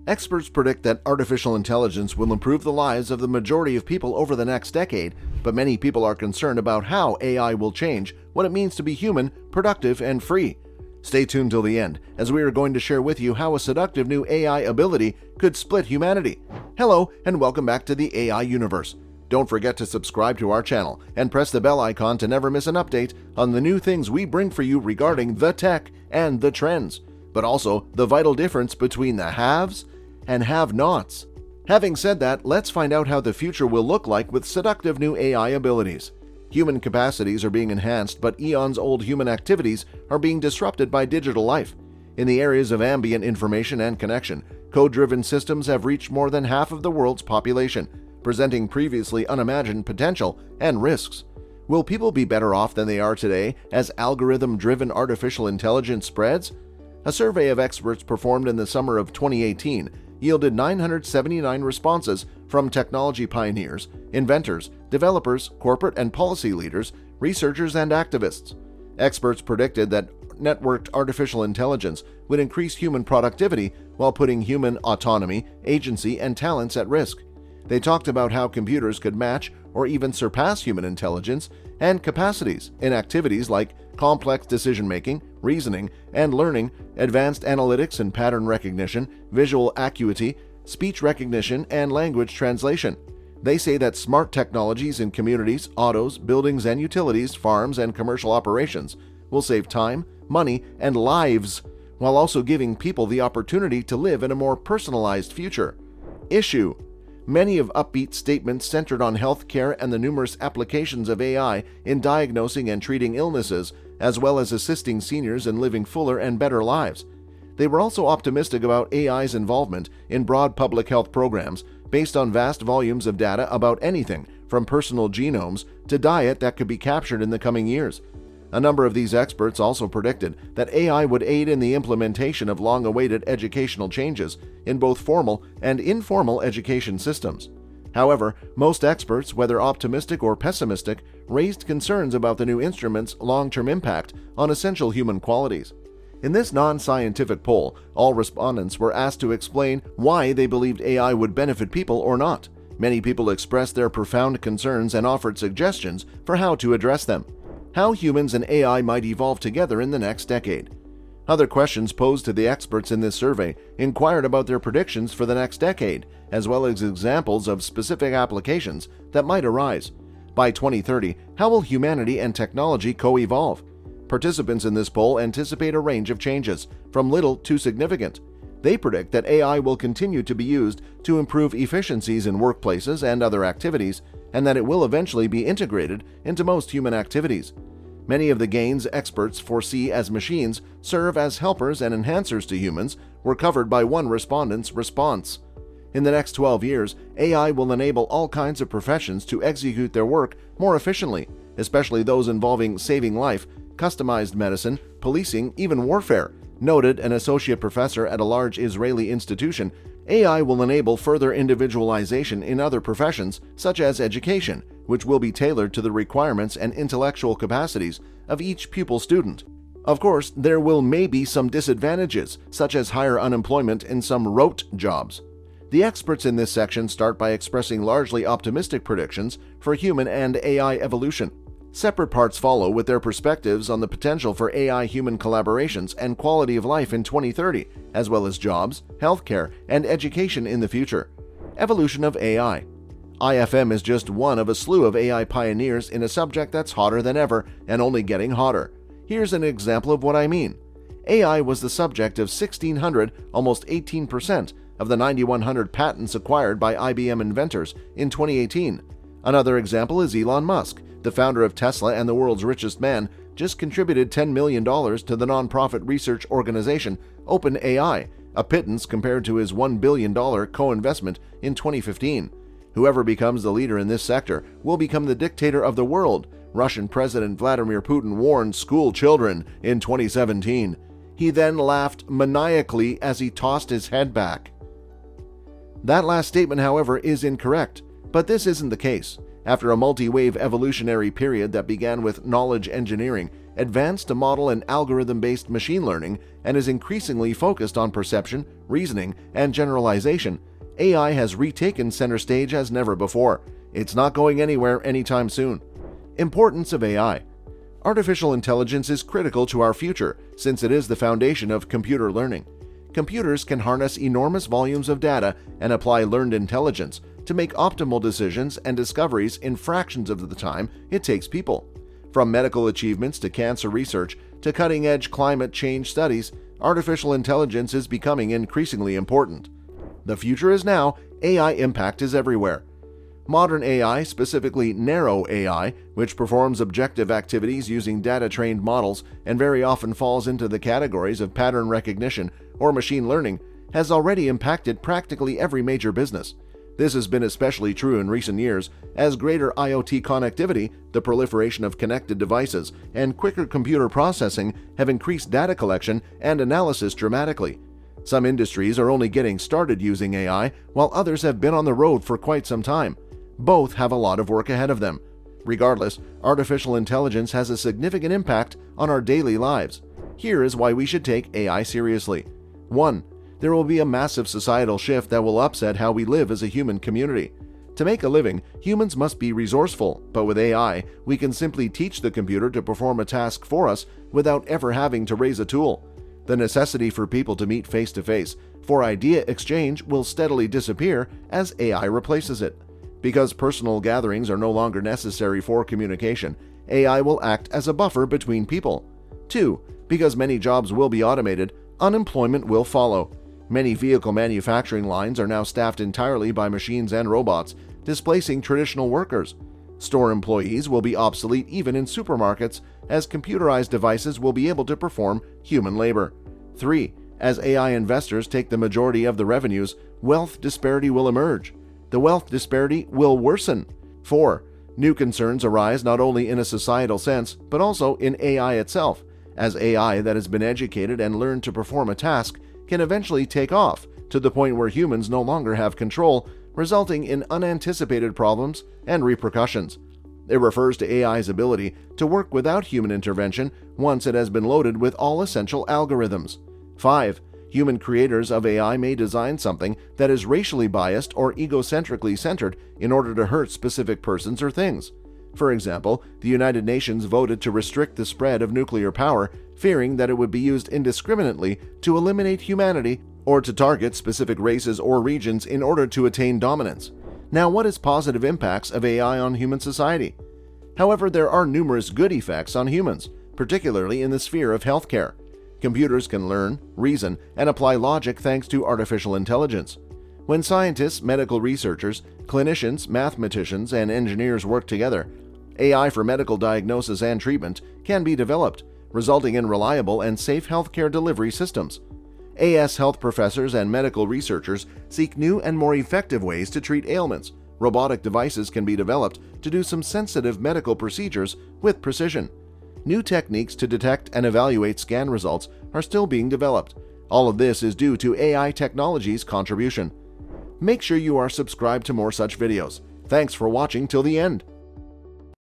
Experts predict that artificial intelligence will improve the lives of the majority of people over the next decade, but many people are concerned about how AI will change what it means to be human, productive, and free. Stay tuned till the end, as we are going to share with you how a seductive new AI ability could split humanity. Hello, and welcome back to the AI universe. Don't forget to subscribe to our channel and press the bell icon to never miss an update on the new things we bring for you regarding the tech and the trends, but also the vital difference between the haves and have-nots. Having said that, let's find out how the future will look like with seductive new AI abilities. Human capacities are being enhanced, but eons-old human activities are being disrupted by digital life. In the areas of ambient information and connection, code-driven systems have reached more than half of the world's population, presenting previously unimagined potential and risks. Will people be better off than they are today as algorithm-driven artificial intelligence spreads? A survey of experts performed in the summer of 2018 yielded 979 responses from technology pioneers, inventors, developers, corporate and policy leaders, researchers, and activists. Experts predicted that networked artificial intelligence would increase human productivity while putting human autonomy, agency, and talents at risk. They talked about how computers could match or even surpass human intelligence and capacities in activities like complex decision-making, reasoning and learning, advanced analytics and pattern recognition, visual acuity, speech recognition, and language translation. They say that smart technologies in communities, autos, buildings and utilities, farms and commercial operations will save time, money, and lives, while also giving people the opportunity to live in a more personalized future. Issue: many of upbeat statements centered on healthcare and the numerous applications of AI in diagnosing and treating illnesses, as well as assisting seniors in living fuller and better lives. They were also optimistic about AI's involvement in broad public health programs based on vast volumes of data about anything from personal genomes to diet that could be captured in the coming years. A number of these experts also predicted that AI would aid in the implementation of long-awaited educational changes in both formal and informal education systems. However, most experts, whether optimistic or pessimistic, raised concerns about the new instrument's long-term impact on essential human qualities. In this non-scientific poll, all respondents were asked to explain why they believed AI would benefit people or not. Many people expressed their profound concerns and offered suggestions for how to address them. How humans and AI might evolve together in the next decade. Other questions posed to the experts in this survey inquired about their predictions for the next decade, as well as examples of specific applications that might arise. By 2030, how will humanity and technology co-evolve? Participants in this poll anticipate a range of changes, from little to significant. They predict that AI will continue to be used to improve efficiencies in workplaces and other activities, and that it will eventually be integrated into most human activities. Many of the gains experts foresee as machines serve as helpers and enhancers to humans were covered by one respondent's response. In the next 12 years, AI will enable all kinds of professions to execute their work more efficiently, especially those involving saving life, customized medicine, policing, even warfare. Noted an associate professor at a large Israeli institution, AI will enable further individualization in other professions, such as education, which will be tailored to the requirements and intellectual capacities of each pupil student. Of course, there will maybe some disadvantages, such as higher unemployment in some rote jobs. The experts in this section start by expressing largely optimistic predictions for human and AI evolution. Separate parts follow with their perspectives on the potential for AI-human collaborations and quality of life in 2030, as well as jobs, healthcare, and education in the future. Evolution of AI. IFM is just one of a slew of AI pioneers in a subject that's hotter than ever and only getting hotter. Here's an example of what I mean. AI was the subject of 1,600, almost 18%, of the 9,100 patents acquired by IBM inventors in 2018. Another example is Elon Musk. The founder of Tesla and the world's richest man just contributed $10 million to the nonprofit research organization OpenAI, a pittance compared to his $1 billion co-investment in 2015. Whoever becomes the leader in this sector will become the dictator of the world, Russian President Vladimir Putin warned school children in 2017. He then laughed maniacally as he tossed his head back. That last statement, however, is incorrect, but this isn't the case. After a multi-wave evolutionary period that began with knowledge engineering, advanced to model and algorithm-based machine learning, and is increasingly focused on perception, reasoning, and generalization, AI has retaken center stage as never before. It's not going anywhere anytime soon. Importance of AI. Artificial intelligence is critical to our future since it is the foundation of computer learning. Computers can harness enormous volumes of data and apply learned intelligence to make optimal decisions and discoveries in fractions of the time it takes people. From medical achievements to cancer research to cutting-edge climate change studies, artificial intelligence is becoming increasingly important. The future is now, AI impact is everywhere. Modern AI, specifically narrow AI, which performs objective activities using data-trained models and very often falls into the categories of pattern recognition or machine learning, has already impacted practically every major business. This has been especially true in recent years, as greater IoT connectivity, the proliferation of connected devices, and quicker computer processing have increased data collection and analysis dramatically. Some industries are only getting started using AI, while others have been on the road for quite some time. Both have a lot of work ahead of them. Regardless, artificial intelligence has a significant impact on our daily lives. Here is why we should take AI seriously. 1. There will be a massive societal shift that will upset how we live as a human community. To make a living, humans must be resourceful, but with AI, we can simply teach the computer to perform a task for us without ever having to raise a tool. The necessity for people to meet face-to-face for idea exchange will steadily disappear as AI replaces it. Because personal gatherings are no longer necessary for communication, AI will act as a buffer between people. 2. Because many jobs will be automated, unemployment will follow. Many vehicle manufacturing lines are now staffed entirely by machines and robots, displacing traditional workers. Store employees will be obsolete even in supermarkets, as computerized devices will be able to perform human labor. 3. As AI investors take the majority of the revenues, wealth disparity will emerge. The wealth disparity will worsen. 4. New concerns arise not only in a societal sense, but also in AI itself, as AI that has been educated and learned to perform a task can eventually take off to the point where humans no longer have control, resulting in unanticipated problems and repercussions. It refers to AI's ability to work without human intervention once it has been loaded with all essential algorithms. 5. Human creators of AI may design something that is racially biased or egocentrically centered in order to hurt specific persons or things. For example, the United Nations voted to restrict the spread of nuclear power, fearing that it would be used indiscriminately to eliminate humanity or to target specific races or regions in order to attain dominance. Now, what is positive impacts of AI on human society? However, there are numerous good effects on humans, particularly in the sphere of healthcare. Computers can learn, reason, and apply logic thanks to artificial intelligence. When scientists, medical researchers, clinicians, mathematicians, and engineers work together, AI for medical diagnosis and treatment can be developed, resulting in reliable and safe healthcare delivery systems. AS health professors and medical researchers seek new and more effective ways to treat ailments. Robotic devices can be developed to do some sensitive medical procedures with precision. New techniques to detect and evaluate scan results are still being developed. All of this is due to AI technology's contribution. Make sure you are subscribed to more such videos. Thanks for watching till the end.